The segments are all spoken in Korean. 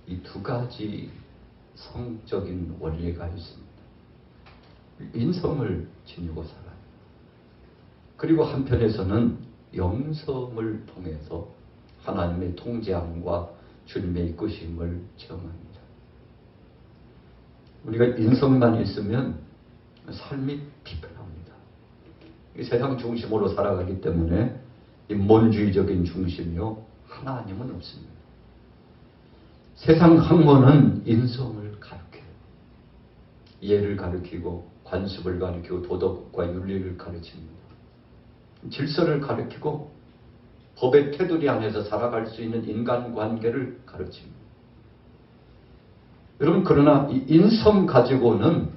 이 두 가지 성적인 원리가 있습니다. 인성을 지니고 살아요. 그리고 한편에서는 영성을 통해서 하나님의 통제함과 주님의 이끄심을 체험합니다. 우리가 인성만 있으면 삶이 피폐합니다. 이 세상 중심으로 살아가기 때문에 인본주의적인 중심이요, 하나님은 없습니다. 세상 학문은 인성을 가르쳐요. 예를 가르치고 관습을 가르치고 도덕과 윤리를 가르칩니다. 질서를 가르치고 법의 테두리 안에서 살아갈 수 있는 인간관계를 가르칩니다. 여러분, 그러나 이 인성 가지고는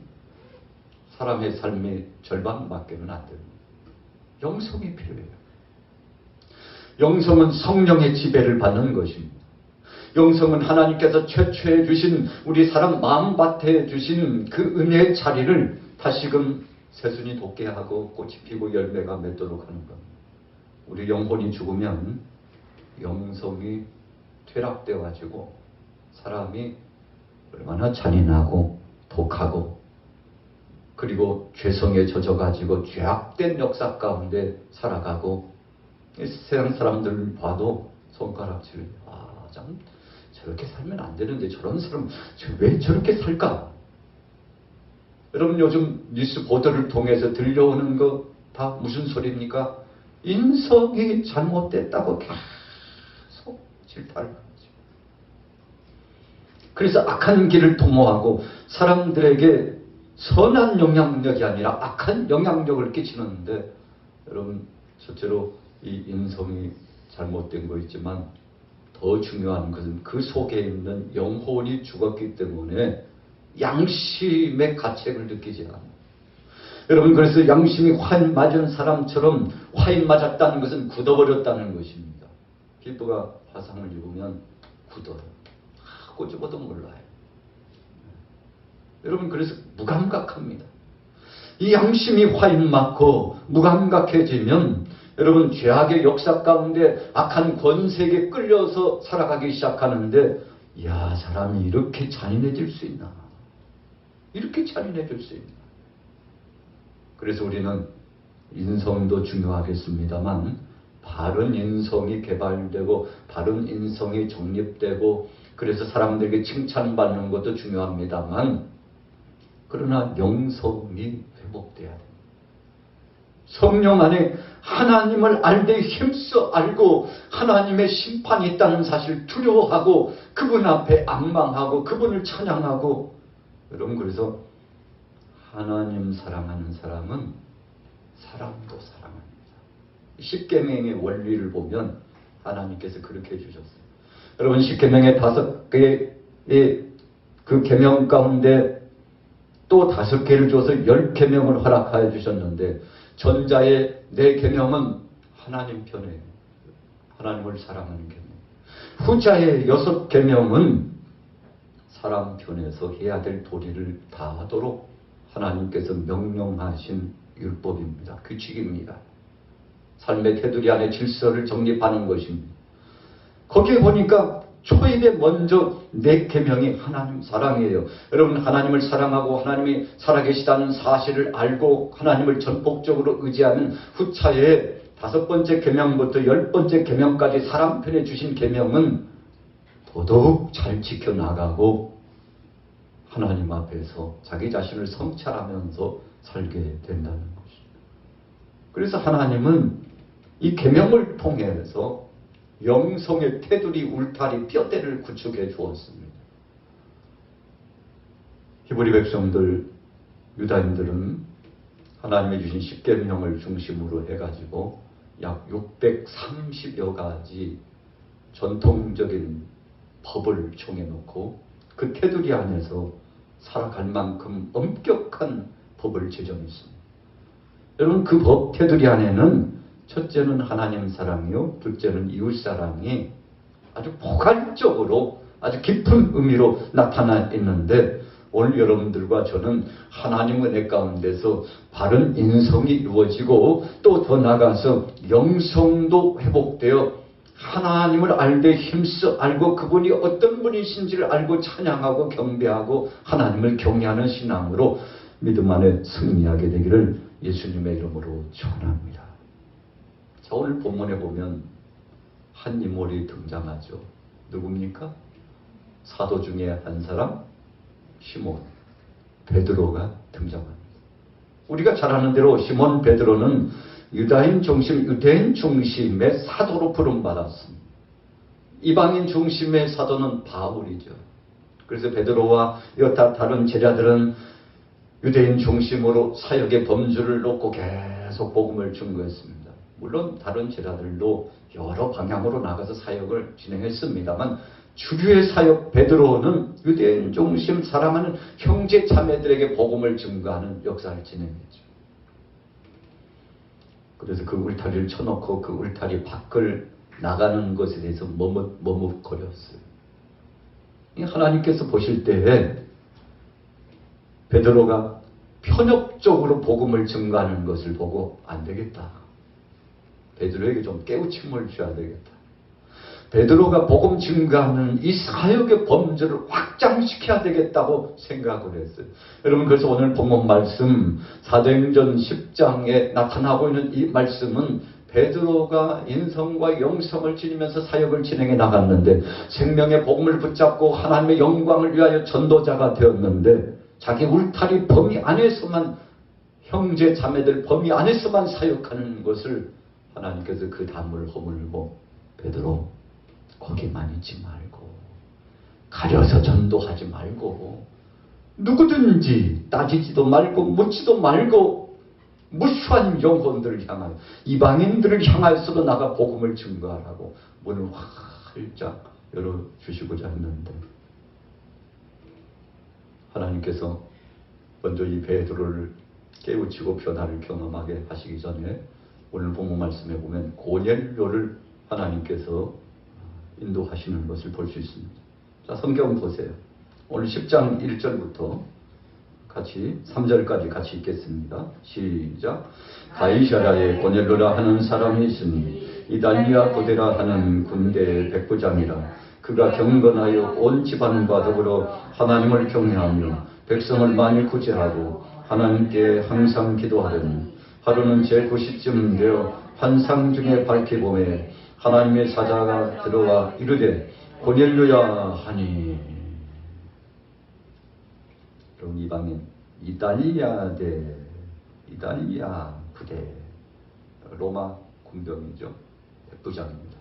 사람의 삶의 절반밖에는 안 됩니다. 영성이 필요해요. 영성은 성령의 지배를 받는 것입니다. 영성은 하나님께서 최초에 주신 우리 사람 마음밭에 주신 그 은혜의 자리를 다시금 새순이 돋게 하고 꽃이 피고 열매가 맺도록 하는 겁니다. 우리 영혼이 죽으면 영성이 퇴락되어 가지고 사람이 얼마나 잔인하고 독하고 그리고 죄성에 젖어 가지고 죄악된 역사 가운데 살아가고 세상 사람들 봐도 손가락질, 참 저렇게 살면 안 되는데 저런 사람 왜 저렇게 살까? 여러분, 요즘 뉴스 보도를 통해서 들려오는 거 다 무슨 소리입니까? 인성이 잘못됐다고 계속 질타를 하죠. 그래서 악한 길을 도모하고 사람들에게 선한 영향력이 아니라 악한 영향력을 끼치는데, 여러분, 첫째로 이 인성이 잘못된 거 있지만 더 중요한 것은 그 속에 있는 영혼이 죽었기 때문에 양심의 가책을 느끼지 않아요. 여러분, 그래서 양심이 화인 맞은 사람처럼 화인 맞았다는 것은 굳어버렸다는 것입니다. 피부가 화상을 입으면 굳어요. 꼬집어도 몰라요. 여러분, 그래서 무감각합니다. 이 양심이 화인 맞고 무감각해지면 여러분, 죄악의 역사 가운데 악한 권세에 끌려서 살아가기 시작하는데, 야, 사람이 이렇게 잔인해질 수 있나? 이렇게 잔인해질 수 있나? 그래서 우리는 인성도 중요하겠습니다만 바른 인성이 개발되고 바른 인성이 정립되고 그래서 사람들에게 칭찬받는 것도 중요합니다만, 그러나 영성이 회복돼야 됩니다. 성령 안에 하나님을 알되 힘써 알고 하나님의 심판이 있다는 사실을 두려워하고 그분 앞에 앙망하고 그분을 찬양하고, 여러분, 그래서 하나님 사랑하는 사람은 사람도 사랑합니다. 십계명의 원리를 보면 하나님께서 그렇게 해주셨어요. 여러분, 십계명의 5개의 그 계명 가운데 또 5개를 줘서 10계명을 허락하여 주셨는데, 전자의 4계명은 하나님 편에 하나님을 사랑하는 계명, 후자의 6계명은 사람 편에서 해야 될 도리를 다하도록 하나님께서 명령하신 율법입니다. 규칙입니다. 삶의 테두리 안에 질서를 정립하는 것입니다. 거기에 보니까 초입에 먼저 4계명이 하나님 사랑이에요. 여러분, 하나님을 사랑하고 하나님이 살아계시다는 사실을 알고 하나님을 전폭적으로 의지하는 후차에 5번째 계명부터 10번째 계명까지 사람 편에 주신 계명은 더더욱 잘 지켜나가고 하나님 앞에서 자기 자신을 성찰하면서 살게 된다는 것입니다. 그래서 하나님은 이 계명을 통해서 영성의 테두리, 울타리, 뼈대를 구축해 주었습니다. 히브리 백성들, 유다인들은 하나님이 주신 십계명을 중심으로 해가지고 약 630여 가지 전통적인 법을 정해놓고 그 테두리 안에서 살아갈 만큼 엄격한 법을 제정했습니다. 여러분, 그 법 테두리 안에는 첫째는 하나님 사랑이요, 둘째는 이웃 사랑이 아주 포괄적으로 아주 깊은 의미로 나타나 있는데, 오늘 여러분들과 저는 하나님 은혜 가운데서 바른 인성이 이루어지고 또 더 나아가서 영성도 회복되어 하나님을 알되 힘써 알고 그분이 어떤 분이신지를 알고 찬양하고 경배하고 하나님을 경외하는 신앙으로 믿음 안에 승리하게 되기를 예수님의 이름으로 축원합니다. 자, 오늘 본문에 보면 한 인물이 등장하죠. 누굽니까? 사도 중에 한 사람, 시몬 베드로가 등장합니다. 우리가 잘 아는 대로 시몬 베드로는 유대인 중심의 사도로 부름받았습니다. 이방인 중심의 사도는 바울이죠. 그래서 베드로와 여타 다른 제자들은 유대인 중심으로 사역의 범주를 놓고 계속 복음을 증거했습니다. 물론 다른 제자들도 여러 방향으로 나가서 사역을 진행했습니다만 주류의 사역 베드로는 유대인 중심 사랑하는 형제 자매들에게 복음을 증거하는 역사를 진행했죠. 그래서 그 울타리를 쳐놓고 그 울타리 밖을 나가는 것에 대해서 머뭇거렸어요. 하나님께서 보실 때에 베드로가 편협적으로 복음을 증거하는 것을 보고 안 되겠다. 베드로에게 좀 깨우침을 줘야 되겠다. 베드로가 복음 증거하는 이 사역의 범주를 확장시켜야 되겠다고 생각을 했어요. 여러분, 그래서 오늘 본문 말씀 사도행전 10장에 나타나고 있는 이 말씀은 베드로가 인성과 영성을 지니면서 사역을 진행해 나갔는데 생명의 복음을 붙잡고 하나님의 영광을 위하여 전도자가 되었는데 자기 울타리 범위 안에서만 형제 자매들 범위 안에서만 사역하는 것을 하나님께서 그 담을 허물고 베드로 거기만 있지 말고 가려서 전도하지 말고 누구든지 따지지도 말고 묻지도 말고 무수한 영혼들을 향하여 이방인들을 향하여서도 나가 복음을 증거하라고 문을 활짝 열어주시고자 했는데 하나님께서 먼저 이 베드로를 깨우치고 변화를 경험하게 하시기 전에 오늘 본문 말씀에 보면 고넬료를 하나님께서 인도하시는 것을 볼 수 있습니다. 자, 성경 보세요. 오늘 10장 1절부터 같이 3절까지 같이 읽겠습니다. 시작. 가이사랴에 고넬료라 하는 사람이 있으니 이달리아 고데라 하는 군대의 백부장이라. 그가 경건하여 온 집안과 더불어 하나님을 경외하며 백성을 많이 구제하고 하나님께 항상 기도하더니 하루는 제9시쯤 되어 환상 중에 밝히 보매 하나님의 사자가 들어와 이르되 고넬료야 하니. 그럼 이방인 이달리아 부대 로마 군병이죠. 백부장입니다.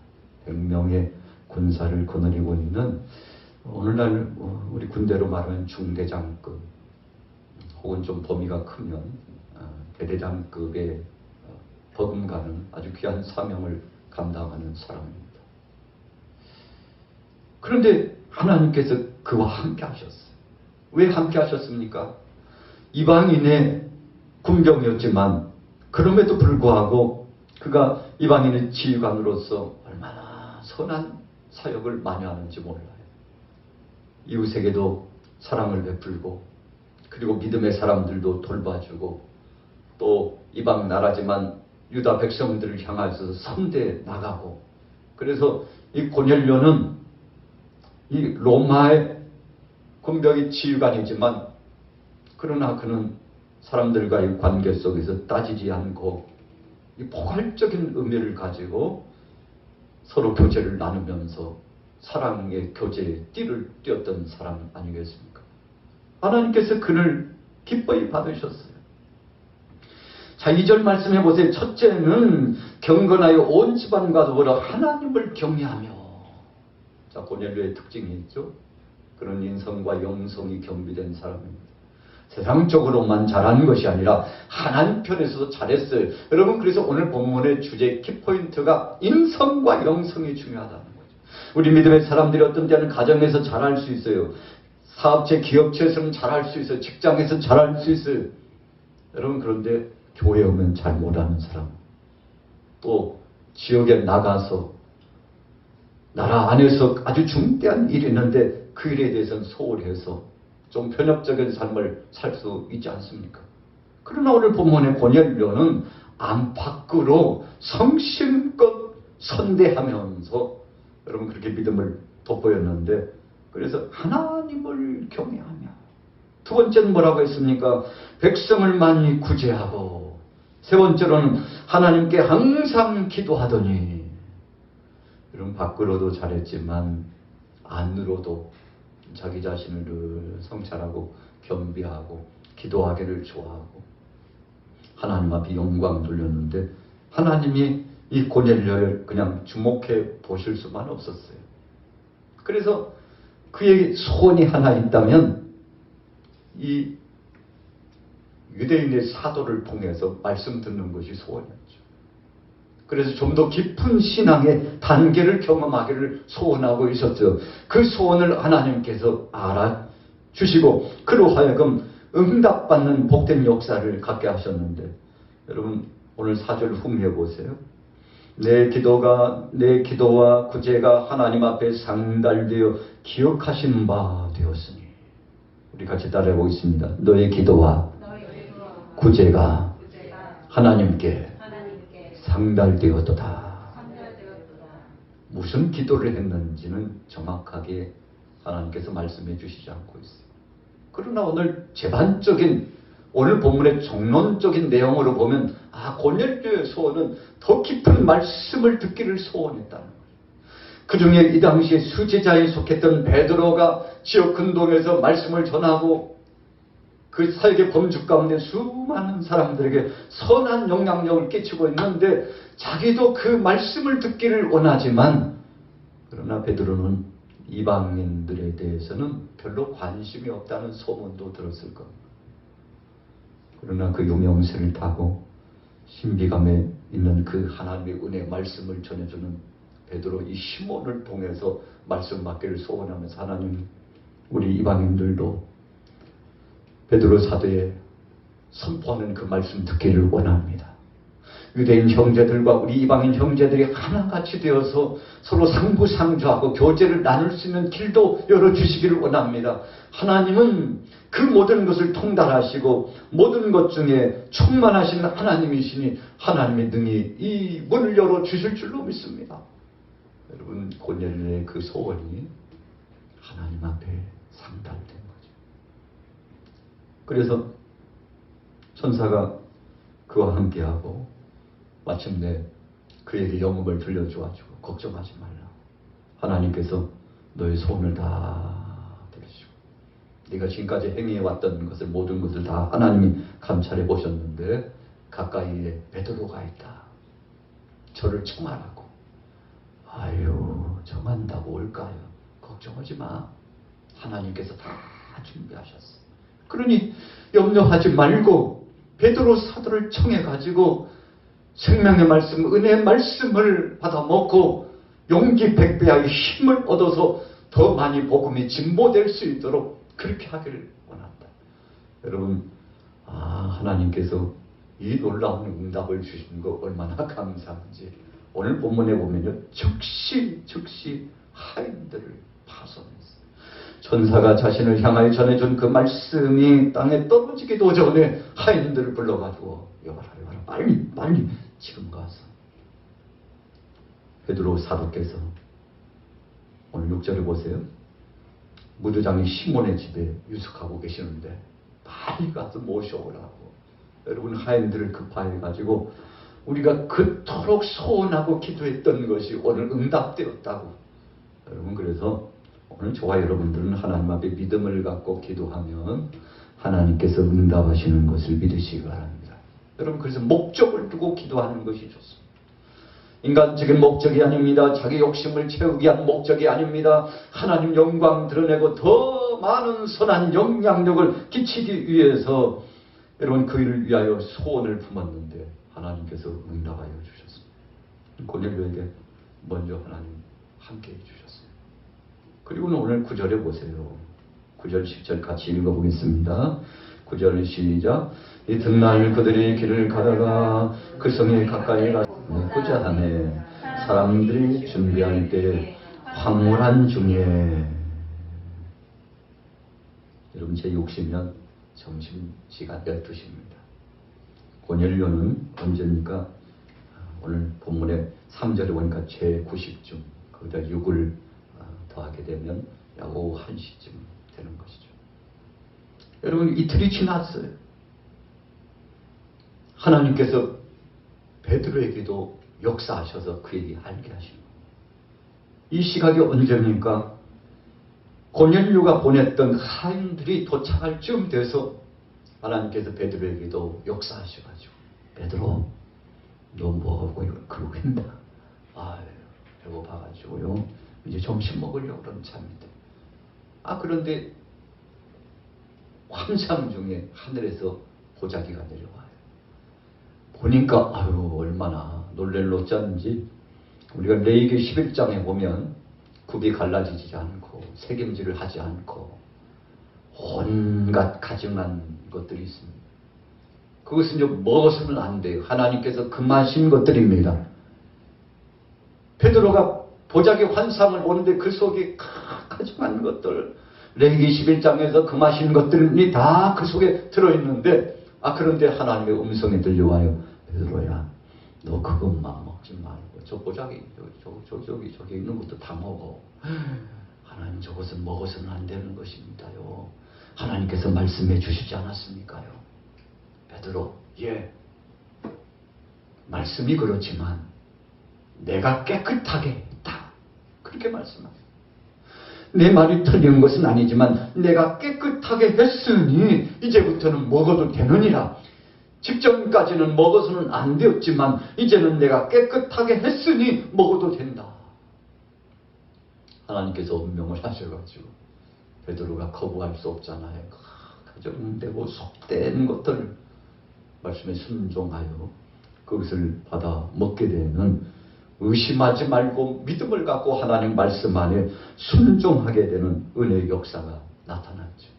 100명의 군사를 거느리고 있는 오늘날 우리 군대로 말하면 중대장급 혹은 좀 범위가 크면 대대장급의 버금가는 아주 귀한 사명을 감당하는 사람입니다. 그런데 하나님께서 그와 함께 하셨어요. 왜 함께 하셨습니까? 이방인의 군병이었지만 그럼에도 불구하고 그가 이방인의 지휘관으로서 얼마나 선한 사역을 많이 하는지 몰라요. 이웃에게도 사랑을 베풀고 그리고 믿음의 사람들도 돌봐주고 또 이방 나라지만 유다 백성들을 향해서 선대해 나가고 그래서 이 고넬료는 이 로마의 군병의 지휘관이지만 그러나 그는 사람들과의 관계 속에서 따지지 않고 이 포괄적인 의미를 가지고 서로 교제를 나누면서 사랑의 교제에 띠를 띄었던 사람 아니겠습니까? 하나님께서 그를 기뻐히 받으셨어요. 자, 2절 말씀해 보세요. 첫째는 경건하여 온 집안과 더불어 하나님을 경외하며. 자, 고넬료의 특징이 있죠. 그런 인성과 영성이 겸비된 사람입니다. 세상적으로만 잘한 것이 아니라 하나님 편에서도 잘했어요. 여러분, 그래서 오늘 본문의 주제 키포인트가 인성과 영성이 중요하다는 거죠. 우리 믿음의 사람들이 어떤 때는 가정에서 잘할 수 있어요. 사업체, 기업체에서는 잘할 수 있어요. 직장에서 잘할 수 있어요. 여러분, 그런데 교회에 오면 잘 못하는 사람, 또 지역에 나가서 나라 안에서 아주 중대한 일이 있는데 그 일에 대해서는 소홀해서 좀 편협적인 삶을 살 수 있지 않습니까? 그러나 오늘 본문의 고넬료는 안팎으로 성심껏 선대하면서 여러분 그렇게 믿음을 돋보였는데, 그래서 하나님을 경외하며, 두 번째는 뭐라고 했습니까? 백성을 많이 구제하고, 세 번째로는 하나님께 항상 기도하더니, 여러분 밖으로도 잘했지만 안으로도 자기 자신을 늘 성찰하고 겸비하고 기도하기를 좋아하고 하나님 앞에 영광 돌렸는데, 하나님이 이 고넬료를 그냥 주목해 보실 수만 없었어요. 그래서 그의 소원이 하나 있다면 이 유대인의 사도를 통해서 말씀 듣는 것이 소원이었죠. 그래서 좀 더 깊은 신앙의 단계를 경험하기를 소원하고 있었죠. 그 소원을 하나님께서 알아주시고 그로 하여금 응답받는 복된 역사를 갖게 하셨는데, 여러분 오늘 4절 후미해 보세요. 내 기도와 구제가 하나님 앞에 상달되어 기억하신 바 되었으니. 우리 같이 따라해 보겠습니다. 너의 기도와 구제가 하나님께 상달되었도다. 무슨 기도를 했는지는 정확하게 하나님께서 말씀해 주시지 않고 있어요. 그러나 오늘 제반적인, 오늘 본문의 종론적인 내용으로 보면 고넬료의 소원은 더 깊은 말씀을 듣기를 소원했다는 거예요. 그 중에 이 당시에 수제자에 속했던 베드로가 지역 근동에서 말씀을 전하고 그 사역의 범주 가운데 수많은 사람들에게 선한 영향력을 끼치고 있는데, 자기도 그 말씀을 듣기를 원하지만, 그러나 베드로는 이방인들에 대해서는 별로 관심이 없다는 소문도 들었을 겁니다. 그러나 그 유명세를 타고 신비감에 있는 그 하나님의 은혜 말씀을 전해주는 베드로 이 시몬을 통해서 말씀 받기를 소원하면서, 하나님 우리 이방인들도 베드로 사도에 선포하는 그 말씀 듣기를 원합니다. 유대인 형제들과 우리 이방인 형제들이 하나같이 되어서 서로 상부상조하고 교제를 나눌 수 있는 길도 열어주시기를 원합니다. 하나님은 그 모든 것을 통달하시고 모든 것 중에 충만하신 하나님이시니 하나님의 능히 이 문을 열어주실 줄로 믿습니다. 여러분 고넬료의 그 소원이 하나님 앞에 상달된 거죠. 그래서 천사가 그와 함께하고 마침내 그에게 영음을 들려주어가지고 걱정하지 말라. 하나님께서 너의 소원을 다 들으시고 네가 지금까지 행해왔던 것을, 모든 것을 다 하나님이 감찰해 보셨는데 가까이에 베드로가 있다. 저를 청하라고. 아유, 정한다고 올까요? 걱정하지 마. 하나님께서 다 준비하셨어. 그러니 염려하지 말고 베드로 사도를 청해가지고 생명의 말씀, 은혜의 말씀을 받아먹고 용기 백배하여 힘을 얻어서 더 많이 복음이 진보될 수 있도록 그렇게 하기를 원한다. 여러분, 하나님께서 이 놀라운 응답을 주신 거 얼마나 감사한지 오늘 본문에 보면요, 즉시 하인들을 파손했어요. 천사가 자신을 향하여 전해준 그 말씀이 땅에 떨어지기도 전에 하인들을 불러가지고 여봐라 빨리 지금 가서. 베드로 사도께서 오늘 6절에 보세요. 무두장이 시몬의 집에 유숙하고 계시는데 빨리 가서 모셔오라고. 여러분 하인들을 급하게 가지고 우리가 그토록 소원하고 기도했던 것이 오늘 응답되었다고. 여러분 그래서 오늘 저와 여러분들은 하나님 앞에 믿음을 갖고 기도하면 하나님께서 응답하시는 것을 믿으시기 바랍니다. 여러분 그래서 목적을 두고 기도하는 것이 좋습니다. 인간적인 목적이 아닙니다. 자기 욕심을 채우기 위한 목적이 아닙니다. 하나님 영광 드러내고 더 많은 선한 영향력을 끼치기 위해서 여러분 그 일을 위하여 소원을 품었는데 하나님께서 응답하여 주셨습니다. 고넬료에게 먼저 하나님 함께해 주셨어요. 그리고는 오늘 9절에 보세요. 9절 10절 같이 읽어보겠습니다. 9절 시작. 이튿날 그들이 길을 가다가 그 성에 가까이 가고자 하네. 사람들이 준비할 때 황홀한 중에. 여러분 제 욕심이면 점심시간 12시입니다. 고넬료는 언제입니까? 오늘 본문의 3절에 보니까 제90쯤 거기다 6을 더하게 되면 약 오후 1시쯤 되는 것이죠. 여러분, 이틀이 지났어요. 하나님께서 베드로에게도 역사하셔서 그에게 알게 하시는 거예요. 이 시각이 언제입니까? 고넬료가 보냈던 하인들이 도착할 쯤 돼서 하나님께서 베드로에게도 역사하셔가지고, 베드로, 너 뭐하고 그러고 있나? 아, 배고파가지고요. 이제 점심 먹으려고 그러는 참인데. 그런데 환상 중에 하늘에서 보자기가 내려와요. 보니까 얼마나 놀랄 노자인지, 우리가 레위기 11장에 보면 굽이 갈라지지 않고 새김질을 하지 않고 온갖 가증한 것들이 있습니다. 그것은 이제 먹어서는 안 돼요. 하나님께서 금하신 것들입니다. 베드로가 보자기 환상을 보는데 그 속에 가증한 것들, 레위기 11장에서 금하신 것들이 다 그 속에 들어있는데, 그런데 하나님의 음성이 들려와요. 베드로야, 너 그것만 먹지 말고 저 보자기 저기 있는 것도 다 먹어. 하나님, 저것은 먹어서는 안 되는 것입니다요. 하나님께서 말씀해 주시지 않았습니까요? 베드로, 예, 말씀이 그렇지만 내가 깨끗하게 했다, 그렇게 말씀하세요. 내 말이 틀린 것은 아니지만 내가 깨끗하게 했으니 이제부터는 먹어도 되느니라. 직전까지는 먹어서는 안 되었지만 이제는 내가 깨끗하게 했으니 먹어도 된다. 하나님께서 운명을 하셔가지고 베드로가 거부할 수 없잖아요. 가정되고 속된 것들 말씀에 순종하여 그것을 받아 먹게 되는, 의심하지 말고 믿음을 갖고 하나님 말씀 안에 순종하게 되는 은혜의 역사가 나타났죠.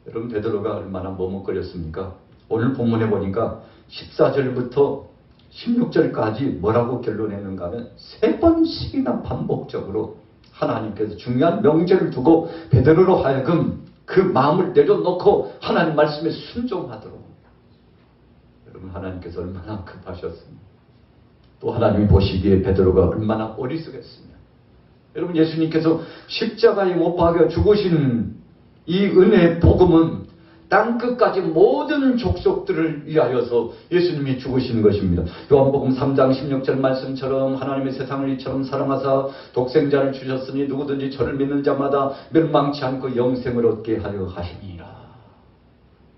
여러분, 베드로가 얼마나 머뭇거렸습니까? 오늘 본문에 보니까 14절부터 16절까지 뭐라고 결론했는가 하면 3번씩이나 반복적으로 하나님께서 중요한 명제를 두고 베드로로 하여금 그 마음을 내려놓고 하나님 말씀에 순종하도록. 여러분, 하나님께서 얼마나 급하셨습니까? 또 하나님이 보시기에 베드로가 얼마나 어리석겠으며, 여러분, 예수님께서 십자가에 못 박혀 죽으신 이 은혜의 복음은 땅끝까지 모든 족속들을 위하여서 예수님이 죽으신 것입니다. 요한복음 3장 16절 말씀처럼 하나님의 세상을 이처럼 사랑하사 독생자를 주셨으니 누구든지 저를 믿는 자마다 멸망치 않고 영생을 얻게 하려 하시니라.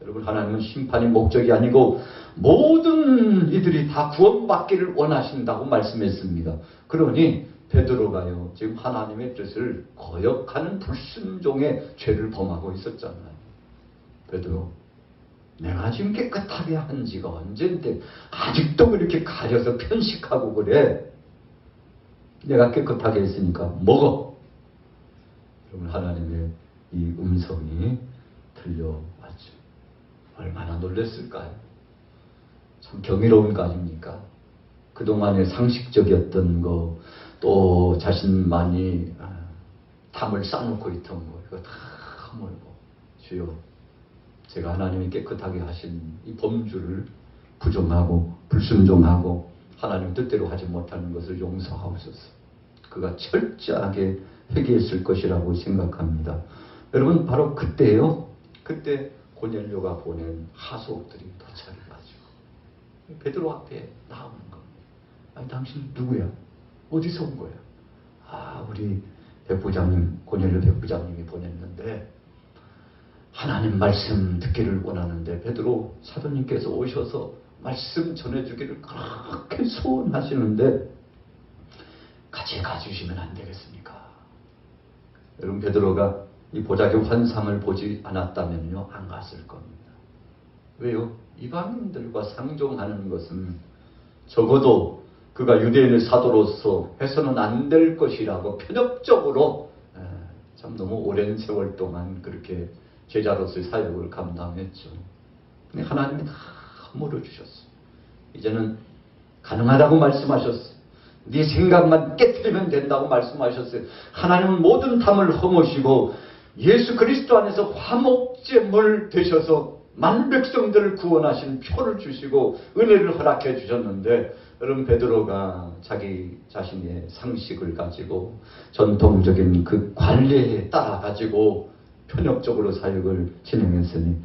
여러분, 하나님은 심판이 목적이 아니고 모든 이들이 다 구원받기를 원하신다고 말씀했습니다. 그러니 베드로가요, 지금 하나님의 뜻을 거역하는 불순종의 죄를 범하고 있었잖아요. 베드로, 내가 지금 깨끗하게 한 지가 언젠데 아직도 그렇게 가려서 편식하고 그래. 내가 깨끗하게 했으니까 먹어. 여러분, 하나님의 이 음성이 들려왔죠. 얼마나 놀랐을까요? 참 경이로운 거 아닙니까? 그동안의 상식적이었던 거, 또 자신만이 탐을 쌓아놓고 있던 거, 이거 다 허물고, 주여, 제가 하나님이 깨끗하게 하신 이 범주를 부정하고 불순종하고 하나님 뜻대로 하지 못하는 것을 용서하옵소서. 그가 철저하게 회개했을 것이라고 생각합니다. 여러분, 바로 그때요, 그때 고넬료가 보낸 하수옥들이 도착을 가지고 베드로 앞에 나오는 겁니다. 아니, 당신 누구야? 어디서 온 거야? 우리 백부장님, 고넬료 백부장님이 보냈는데 하나님 말씀 듣기를 원하는데 베드로 사도님께서 오셔서 말씀 전해주기를 그렇게 소원하시는데 같이 가주시면 안 되겠습니까? 여러분, 베드로가 이 보자기 환상을 보지 않았다면요, 안 갔을 겁니다. 왜요? 이방인들과 상종하는 것은 적어도 그가 유대인의 사도로서 해서는 안 될 것이라고 편협적으로 참 너무 오랜 세월 동안 그렇게 제자로서의 사역을 감당했죠. 근데 하나님이 다 허물어 주셨어요. 이제는 가능하다고 말씀하셨어요. 네 생각만 깨트리면 된다고 말씀하셨어요. 하나님은 모든 탐을 허무시고 예수 그리스도 안에서 화목제물 되셔서 만 백성들을 구원하신 표를 주시고 은혜를 허락해 주셨는데, 여러분 베드로가 자기 자신의 상식을 가지고 전통적인 그 관례에 따라 가지고 편협적으로 사역을 진행했으니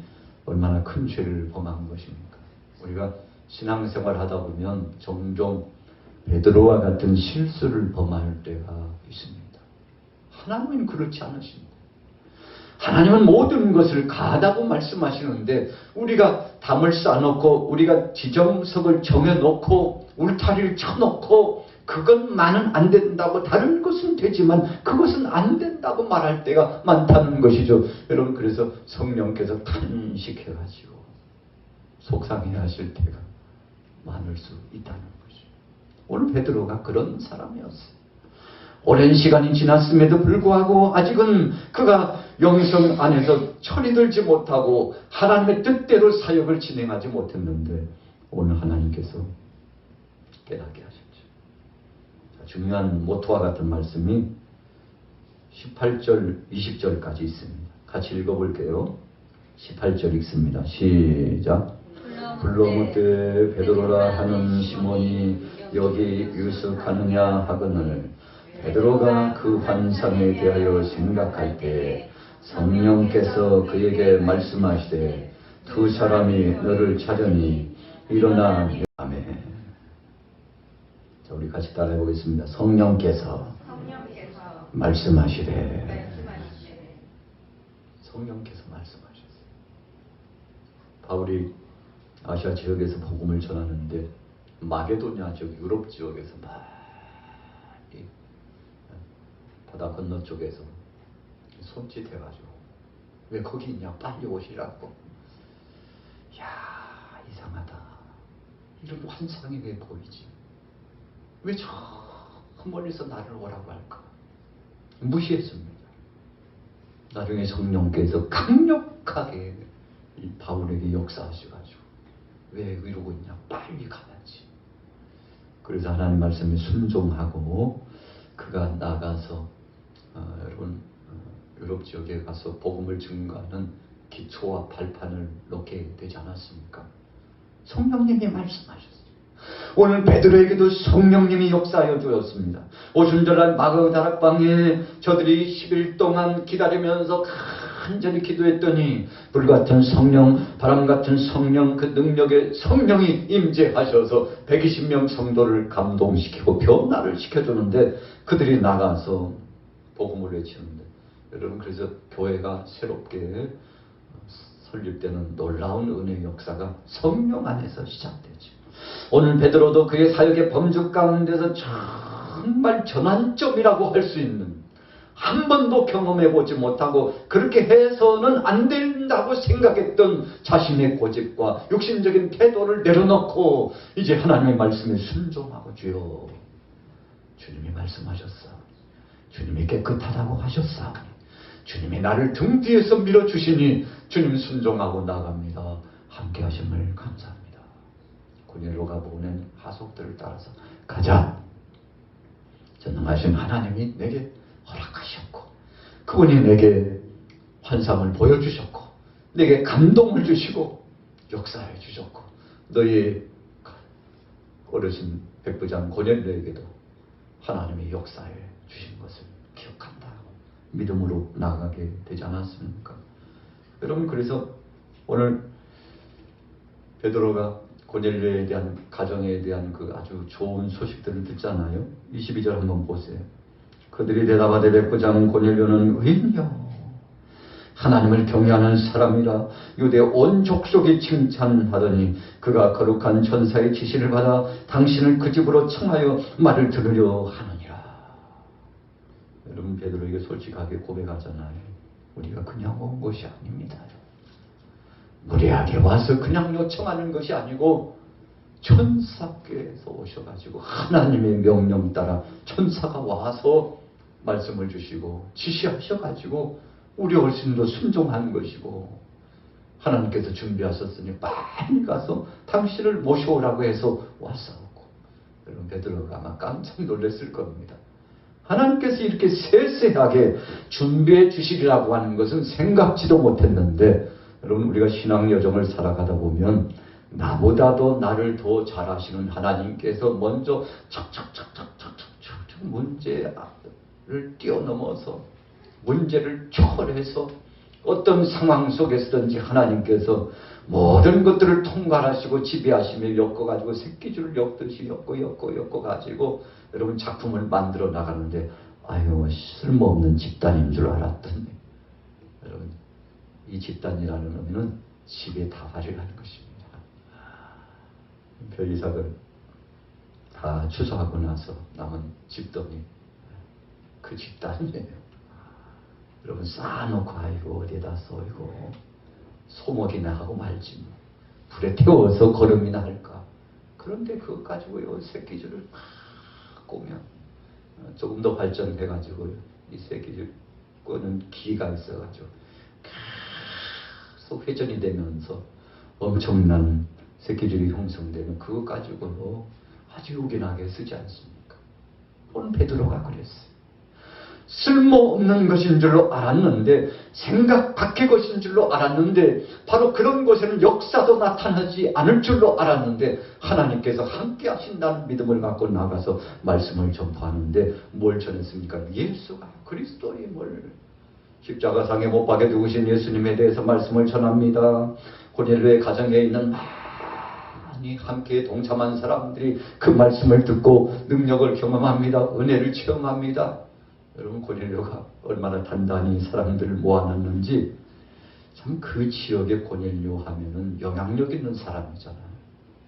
얼마나 큰 죄를 범한 것입니까? 우리가 신앙생활 하다 보면 종종 베드로와 같은 실수를 범할 때가 있습니다. 하나님은 그렇지 않으십니다. 하나님은 모든 것을 가하다고 말씀하시는데, 우리가 담을 쌓아놓고 우리가 지정석을 정해놓고 울타리를 쳐놓고 그것만은 안 된다고, 다른 것은 되지만 그것은 안 된다고 말할 때가 많다는 것이죠. 여러분, 그래서 성령께서 탄식해가지고 속상해 하실 때가 많을 수 있다는 것이죠. 오늘 베드로가 그런 사람이었어요. 오랜 시간이 지났음에도 불구하고 아직은 그가 영성 안에서 철이 들지 못하고 하나님의 뜻대로 사역을 진행하지 못했는데, 오늘 하나님께서 깨닫게 하셨죠. 중요한 모토와 같은 말씀이 18절, 20절까지 있습니다. 같이 읽어볼게요. 18절 읽습니다. 시작. 불러묻되 베드로라 하는 시몬이 여기 유숙하느냐 하거늘, 베드로가 그 환상에 대하여 생각할 때 성령께서 그에게 말씀하시되 두 사람이 너를 찾으니 일어나. 아멘. 자, 우리 같이 따라해 보겠습니다. 성령께서 말씀하시되. 성령께서 말씀하셨어요. 바울이 아시아 지역에서 복음을 전하는데 마게도냐 쪽 유럽 지역에서 많이 바다 건너 쪽에서 손짓해가지고 왜 거기 있냐, 빨리 오시라고. 야, 이상하다. 이런 환상이 왜 보이지? 왜 저 멀리서 나를 오라고 할까? 무시했습니다. 나중에 성령께서 강력하게 이 바울에게 역사하셔가지고 왜 이러고 있냐, 빨리 가야지. 그래서 하나님 말씀에 순종하고 그가 나가서 여러분 유럽 지역에 가서 복음을 증거하는 기초와 발판을 놓게 되지 않았습니까? 성령님이 말씀하셨어요. 오늘 베드로에게도 성령님이 역사하여 주었습니다. 오순절날 마가다락방에 저들이 10일 동안 기다리면서 간절히 기도했더니 불같은 성령, 바람같은 성령, 그 능력의 성령이 임재하셔서 120명 성도를 감동시키고 변화를 시켜주는데, 그들이 나가서 복음을 외치는데, 여러분 그래서 교회가 새롭게 설립되는 놀라운 은혜의 역사가 성령 안에서 시작되죠. 오늘 베드로도 그의 사역의 범주 가운데서 정말 전환점이라고 할 수 있는, 한 번도 경험해 보지 못하고 그렇게 해서는 안 된다고 생각했던 자신의 고집과 육신적인 태도를 내려놓고 이제 하나님의 말씀에 순종하고, 주여 주님이 말씀하셨어, 주님이 깨끗하다고 하셨어, 주님이 나를 등 뒤에서 밀어주시니 주님 순종하고 나갑니다. 함께 하심을 감사합니다. 고넬료가 보낸 하속들을 따라서 가자. 전능하신 하나님이 내게 허락하셨고, 그분이 내게 환상을 보여주셨고, 내게 감동을 주시고 역사해 주셨고, 너희 어르신 백부장 고넬료에게도 하나님이 역사해 주신 것을 기억한다. 믿음으로 나아가게 되지 않았습니까? 여러분, 그래서 오늘 베드로가 고넬료에 대한, 가정에 대한 그 아주 좋은 소식들을 듣잖아요. 22절 한번 보세요. 그들이 대답하되 백부장 고넬료는 의인이요 하나님을 경외하는 사람이라 유대 온 족속이 칭찬하더니 그가 거룩한 천사의 지시를 받아 당신을 그 집으로 청하여 말을 들으려 하느니라. 여러분, 베드로에게 솔직하게 고백하잖아요. 우리가 그냥 온 것이 아닙니다. 무리하게 와서 그냥 요청하는 것이 아니고 천사께서 오셔가지고 하나님의 명령 따라 천사가 와서 말씀을 주시고 지시하셔가지고 우리 어르신도 순종한 것이고, 하나님께서 준비하셨으니 빨리 가서 당신을 모셔오라고 해서 왔었고, 여러분 베드로가 아마 깜짝 놀랐을 겁니다. 하나님께서 이렇게 세세하게 준비해 주시리라고 하는 것은 생각지도 못했는데, 여러분, 우리가 신앙 여정을 살아가다 보면 나보다도 나를 더 잘 아시는 하나님께서 먼저 착착착착착착착 문제를 뛰어넘어서 문제를 초월해서 어떤 상황 속에서든지 하나님께서 모든 것들을 통괄하시고 지배하시며 엮어가지고 새끼줄을 엮듯이 엮어가지고 여러분 작품을 만들어 나가는데, 아유, 쓸모없는 집단인 줄 알았더니 여러분, 이 집단이라는 의미는 집에 다발을 하는 것입니다. 벼이삭을 다 추수하고 나서 남은 집더미, 그 집단이에요. 여러분, 쌓아놓고 아이고 어디에다 쏘이고 소목이나 하고 말지 뭐. 불에 태워서 거름이나 할까. 그런데 그것 가지고요 새끼줄을 막 꼬면 조금 더 발전해가지고 이 새끼줄 꼬는 기가 있어가지고 계속 회전이 되면서 엄청난 새끼줄이 형성되면 그것 가지고 아주 요긴하게 쓰지 않습니까? 오늘 베드로가 그랬어요. 쓸모없는 것인 줄로 알았는데, 생각 밖의 것인 줄로 알았는데, 바로 그런 곳에는 역사도 나타나지 않을 줄로 알았는데 하나님께서 함께 하신다는 믿음을 갖고 나가서 말씀을 전파하는데 뭘 전했습니까? 예수가 그리스도임을, 십자가상에 못 박혀 죽으신 예수님에 대해서 말씀을 전합니다. 고넬료의 가정에 있는 많이 함께 동참한 사람들이 그 말씀을 듣고 능력을 경험합니다. 은혜를 체험합니다. 여러분, 고넬료가 얼마나 단단히 사람들을 모아놨는지, 참 그 지역의 고넬료 하면은 영향력 있는 사람이잖아요.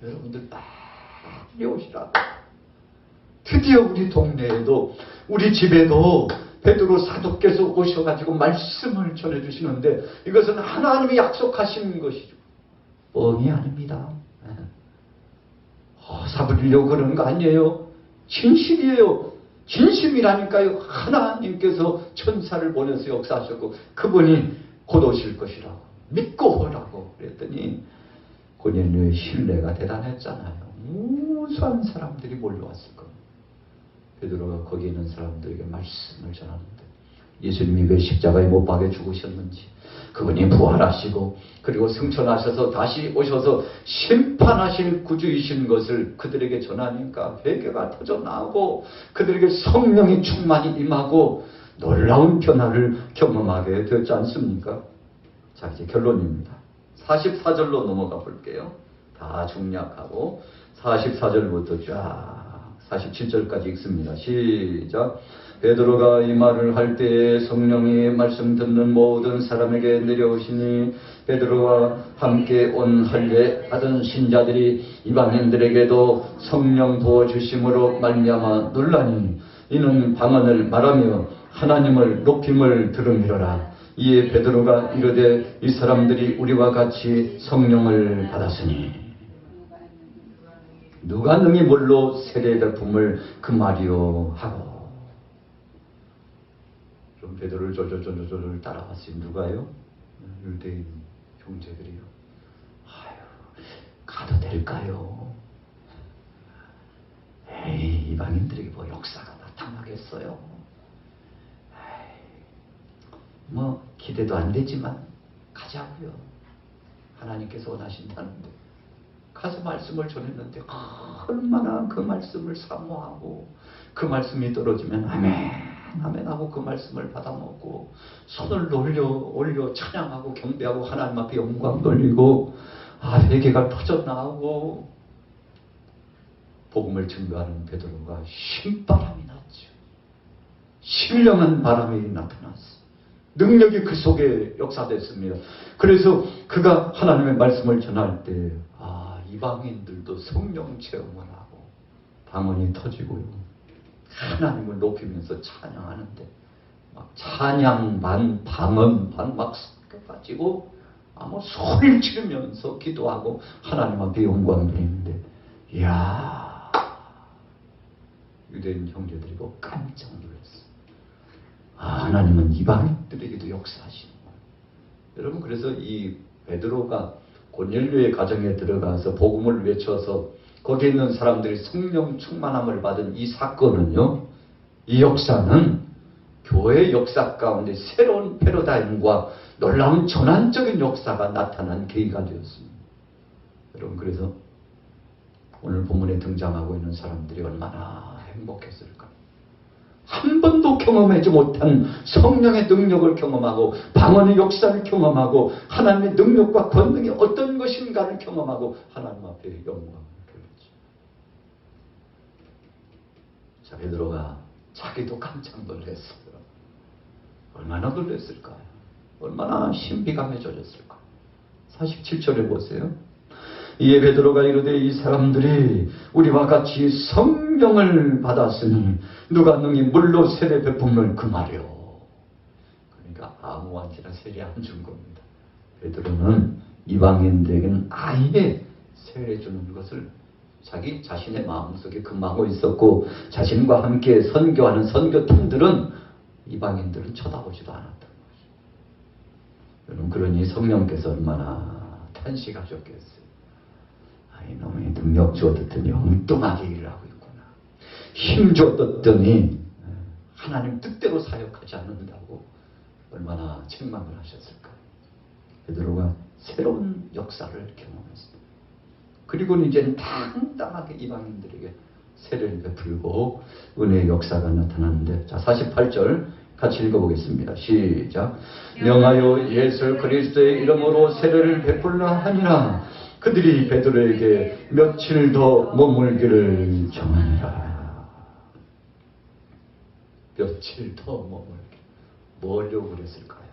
여러분들 빨리 오시라고. 드디어 우리 동네에도 우리 집에도 베드로 사도께서 오셔가지고 말씀을 전해주시는데, 이것은 하나님이 약속하신 것이죠. 뻥이 아닙니다. 사부리려고 그러는 거 아니에요. 진실이에요. 진심이라니까요. 하나님께서 천사를 보내서 역사하셨고 그분이 곧 오실 것이라고 믿고 오라고 그랬더니 고넬료의 신뢰가 대단했잖아요. 무수한 사람들이 몰려왔을 겁니다. 베드로가 거기 있는 사람들에게 말씀을 전하는데, 예수님이 왜 십자가에 못 박혀 죽으셨는지, 그분이 부활하시고 그리고 승천하셔서 다시 오셔서 심판하실 구주이신 것을 그들에게 전하니까 회개가 터져나오고 그들에게 성령의 충만이 임하고 놀라운 변화를 경험하게 되었지 않습니까? 자, 이제 결론입니다. 44절로 넘어가 볼게요. 다 중략하고 44절부터 쫙 47절까지 읽습니다. 시작. 베드로가 이 말을 할 때에 성령이 말씀 듣는 모든 사람에게 내려오시니, 베드로와 함께 온 할례하던 신자들이 이방인들에게도 성령 부어주심으로 말미암아 놀라니, 이는 방언을 말하며 하나님을 높임을 들음이로라. 이에 베드로가 이르되 이 사람들이 우리와 같이 성령을 받았으니 누가 능히 뭘로 세례 베품을 그 말이요 하고. 좀 베드로를 졸졸 따라왔어요. 누가요? 유대인 형제들이요. 아유, 가도 될까요? 에이, 이방인들에게 뭐 역사가 나타나겠어요? 뭐 기대도 안 되지만 가자고요. 하나님께서 원하신다는데. 가서 말씀을 전했는데 얼마나 그 말씀을 사모하고 그 말씀이 떨어지면 아멘 아멘 하고 그 말씀을 받아먹고 손을 올려 찬양하고 경배하고 하나님 앞에 영광 돌리고 회개가 터져나오고 복음을 증거하는 베드로가 신바람이 났죠. 신령한 바람이 나타났어요. 능력이 그 속에 역사됐습니다. 그래서 그가 하나님의 말씀을 전할 때 이방인들도 성령 체험을 하고 방언이 터지고요. 하나님을 높이면서 찬양하는데 막 찬양 반 방언 반 막 섞여가지고 소리를 지르면서 기도하고 하나님 앞에 영광 드리는데, 이야, 유대인 형제들이 보고 깜짝 놀랐어요. 하나님은 이방인들에게도 역사하시는구나. 여러분, 그래서 이 베드로가 고넬료의 가정에 들어가서 복음을 외쳐서 거기에 있는 사람들이 성령 충만함을 받은 이 사건은요, 이 역사는 교회 역사 가운데 새로운 패러다임과 놀라운 전환적인 역사가 나타난 계기가 되었습니다. 여러분, 그래서 오늘 본문에 등장하고 있는 사람들이 얼마나 행복했을까. 한 번도 경험하지 못한 성령의 능력을 경험하고 방언의 역사를 경험하고 하나님의 능력과 권능이 어떤 것인가를 경험하고 하나님 앞에 영광을 돌렸지. 자, 베드로가 자기도 깜짝 놀랐어요. 얼마나 놀랐을까요? 얼마나 신비감에 젖었을까. 47절에 보세요. 이에 베드로가 이르되 이 사람들이 우리와 같이 성령을 받았으니 누가 능히 물로 세례 베품을 금하려. 그러니까 아무한테나 세례 안 준 겁니다. 베드로는 이방인들에게는 아예 세례 주는 것을 자기 자신의 마음속에 금하고 있었고, 자신과 함께 선교하는 선교팀들은 이방인들은 쳐다보지도 않았던 것이죠. 여러분, 그러니 성령께서 얼마나 탄식하셨겠어요. 이놈의 능력 주었더니 엉뚱하게 일을 하고 있구나. 힘 주었더니 하나님 뜻대로 사역하지 않는다고 얼마나 책망을 하셨을까. 베드로가 새로운 역사를 경험했습니다. 그리고는 이제는 당당하게 이방인들에게 세례를 베풀고 은혜의 역사가 나타나는데, 자, 48절 같이 읽어보겠습니다. 시작. 명하여 예수 그리스도의 이름으로 세례를 베풀라 하니라. 그들이 베드로에게 며칠 더 머물기를 정하니라. 며칠 더 머물기. 뭘 요구했을까요?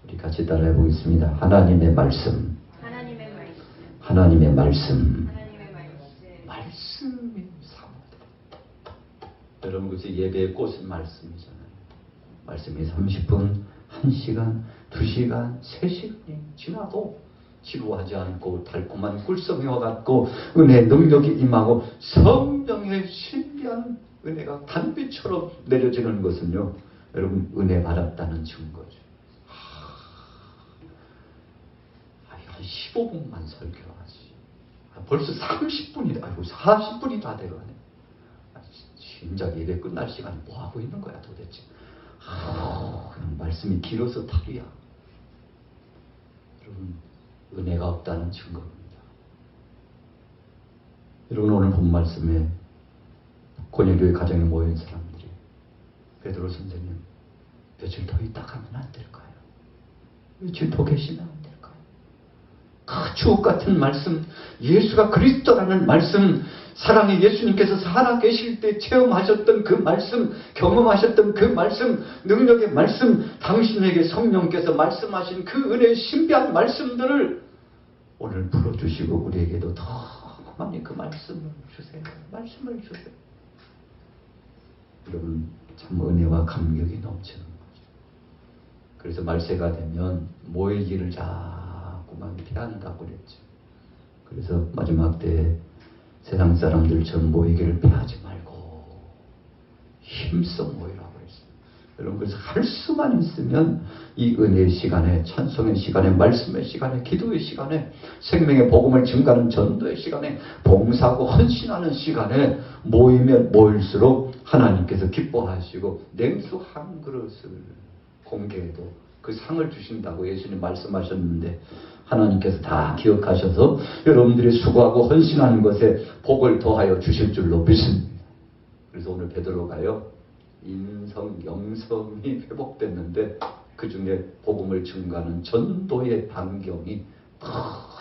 우리 같이 따라해 보겠습니다. 하나님의 말씀. 하나님의 말씀. 하나님의 말씀. 하나님의 말씀. 말씀이 사모다. 여러분, 그것이 예배의 꽃은 말씀이잖아요. 말씀이 30분, 1시간, 2시간, 3시간이 지나도 지루하지 않고 달콤한 꿀성이와 같고 은혜의 능력이 임하고 성령의 신비한 은혜가 단비처럼 내려지는 것은요, 여러분, 은혜 받았다는 증거죠. 한 15분만 설교하지. 벌써 30분이, 아이고 40분이 다 돼가네. 진작 예배 끝날 시간에 뭐 하고 있는 거야 도대체. 그냥 말씀이 길어서 탈이야. 여러분, 은혜가 없다는 증거입니다. 여러분, 오늘 본 말씀에 고넬료의 가정에 모인 사람들이 베드로 선생님, 며칠 더 있다 가면 안 될까요? 며칠 더 계시면 안 될까요? 그 주옥 같은 말씀, 예수가 그리스도라는 말씀, 사랑의 예수님께서 살아계실 때 체험하셨던 그 말씀, 경험하셨던 그 말씀, 능력의 말씀, 당신에게 성령께서 말씀하신 그 은혜의 신비한 말씀들을 오늘 풀어주시고 우리에게도 더 많이 그 말씀을 주세요. 말씀을 주세요. 여러분, 참 은혜와 감격이 넘치는 거죠. 그래서 말세가 되면 모이기를 자꾸만 피한다고 그랬죠. 그래서 마지막 때에 세상 사람들처럼 모이기를 피하지 말고 힘써 모이라고 했어요. 여러분, 그래서 할 수만 있으면 이 은혜의 시간에, 찬송의 시간에, 말씀의 시간에, 기도의 시간에, 생명의 복음을 증가하는 전도의 시간에, 봉사하고 헌신하는 시간에 모이면 모일수록 하나님께서 기뻐하시고 냉수 한 그릇을 공개해도 그 상을 주신다고 예수님 말씀하셨는데, 하나님께서 다 기억하셔서 여러분들이 수고하고 헌신하는 것에 복을 더하여 주실 줄로 믿습니다. 그래서 오늘 베드로가요, 인성, 영성이 회복됐는데 그 중에 복음을 증가하는 전도의 반경이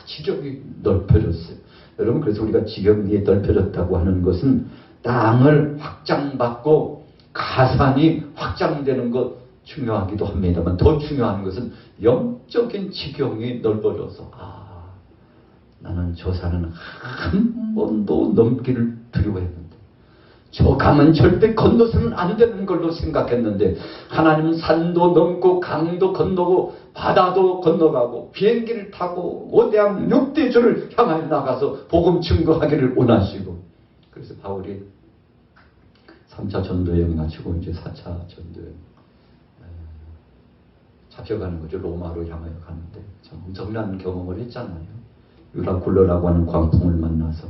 지경이 넓혀졌어요. 여러분, 그래서 우리가 지경이 넓혀졌다고 하는 것은 땅을 확장받고 가산이 확장되는 것 중요하기도 합니다만, 더 중요한 것은 영적인 지경이 넓어져서 나는 저 산은 한 번도 넘기를 두려워했는데, 저 강은 절대 건너서는 안 되는 걸로 생각했는데, 하나님은 산도 넘고 강도 건너고 바다도 건너가고 비행기를 타고 거대한 육대조를 향하여 나가서 복음 증거하기를 원하시고, 그래서 바울이 3차 전도여행 마치고 이제 4차 전도여행 잡혀가는 거죠. 로마로 향하여 가는데 참 엄청난 경험을 했잖아요. 유라굴러라고 하는 광풍을 만나서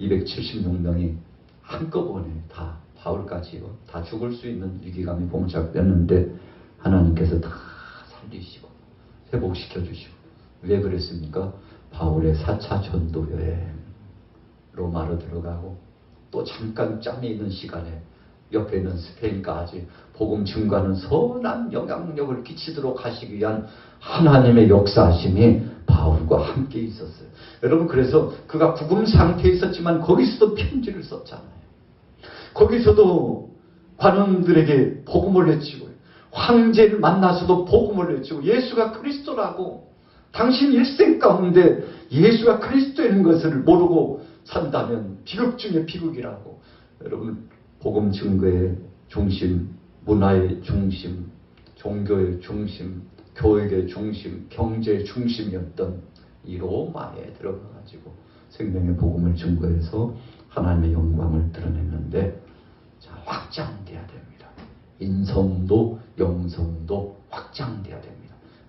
276명이 한꺼번에 다 바울까지요, 다 죽을 수 있는 위기감이 봉착됐는데 하나님께서 다 살리시고 회복시켜 주시고. 왜 그랬습니까? 바울의 4차 전도 여행 로마로 들어가고 또 잠깐 짬이 있는 시간에 옆에 있는 스페인까지 복음 증거하는 선한 영향력을 끼치도록 하시기 위한 하나님의 역사하심이 바울과 함께 있었어요. 여러분, 그래서 그가 구금 상태에 있었지만 거기서도 편지를 썼잖아요. 거기서도 관원들에게 복음을 외치고, 황제를 만나서도 복음을 외치고, 예수가 그리스도라고, 당신 일생 가운데 예수가 그리스도인 것을 모르고 산다면 비극 중에 비극이라고. 여러분, 복음 증거의 중심, 문화의 중심, 종교의 중심, 교육의 중심, 경제의 중심이었던 이 로마에 들어가가지고 생명의 복음을 증거해서 하나님의 영광을 드러냈는데, 자, 확장돼야 됩니다. 인성도 영성도 확장돼야 됩니다.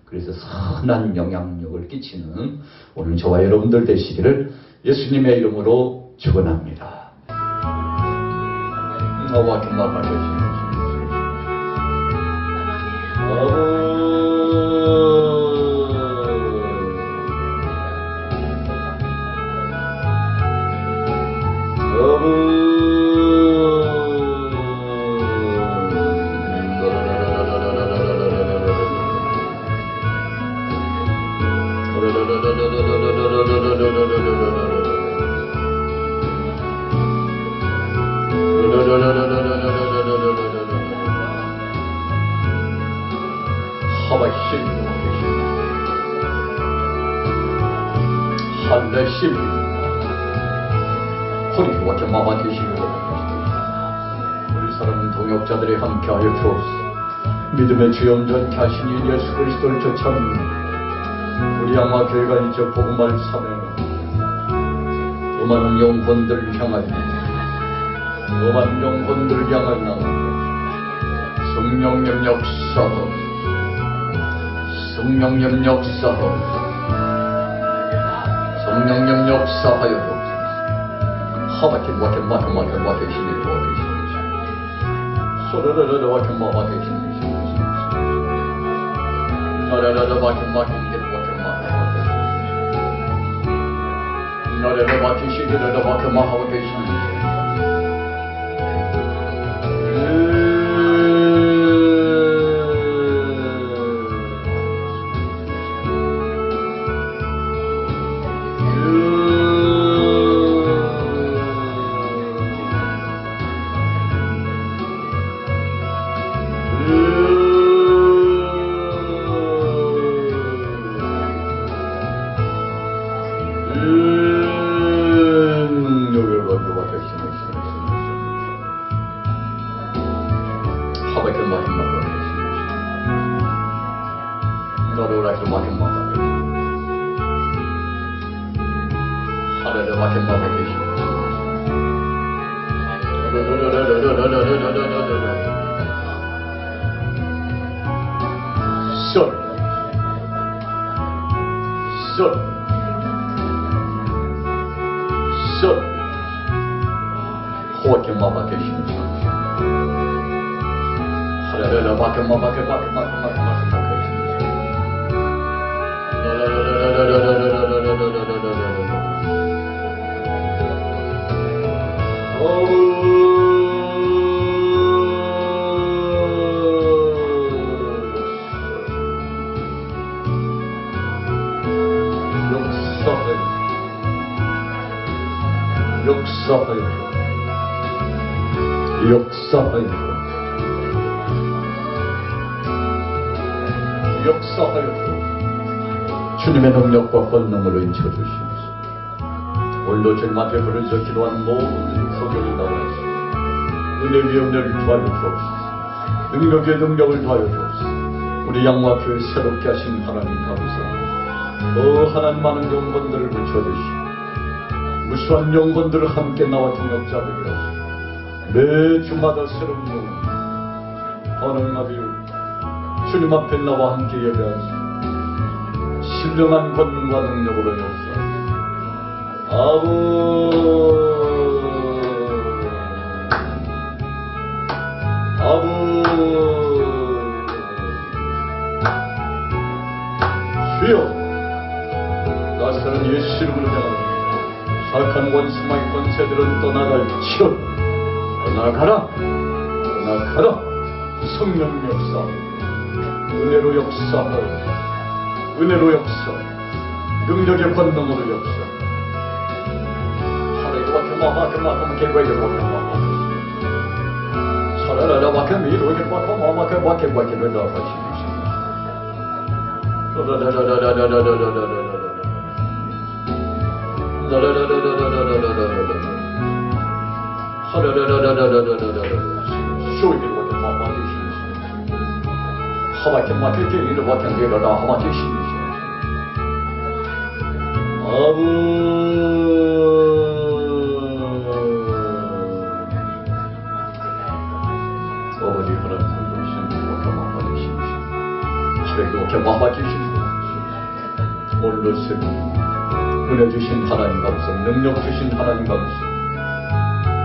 그래서 선한 영향력을 끼치는 오늘 저와 여러분들 되시기를 예수님의 이름으로 축원합니다. 할례심 허리와 겸마와 되시기를 우리 사랑하는 동역자들이 함께하여 주옵소서. 믿음의 주 온전케 하신 예수 그리스도를 쫓아오는 우리 양화 교회가 이제 복음을 사명하고 또 많은 영혼들을 향하여 또 많은 영혼들을 향하여 나가고 성령님 역사하옵소서. 성령님 역사하옵소서. 성령님 역사하여 주옵소서. 하바킨 와킨 마킨 마킨 와킨 신이 와킨 신이 소르르르 와킨 마 와킨 신이 나라라라 와킨 마킨 게 와킨 마 나라라라 와킨 신이라라 와킨 마 와킨 신이 역사하여 주님의 능력과 권능으로 인쳐주시옵소서. 오늘도 주님 앞에 부르짖어 기도하는 모든 성도를 나와주시옵소서. 은혜 위에 은혜를 더하여 주옵소서. 능력에 능력을 더하여 주옵소서. 우리 양화교회 새롭게 하신 하나님 감사합니다. 하나님 많은 영혼들을 붙여주시고 무수한 영혼들을 함께 나와 동역자들이 하시고 매 주마다 새로운 영혼 헌응하비로 주님 앞에 나와 함께 예배하시고 신령한 권능과 능력으로 역사하시고 아부 이름으로 명하노니 사악한 원수마의 권세들은 떠나갈지어다. 떠나가라. 떠나가라. 성령 역사, 은혜로 역사하라. 은혜로 역사, 능력의 권능으로 역사. 하나님 와케 마마케 개과이를 와케 마마케 사라라라 와케 미로 와케 마마케 와케 와케를 나가시니 하와케 마케 이를 와케 게라라 하와케 신이시 어머니 하나님 주신 와케 마마 주시니 하나님 와케 마마 주시니 오늘로 은혜 주신 하나님 감사, 능력 주신 하나님 감사,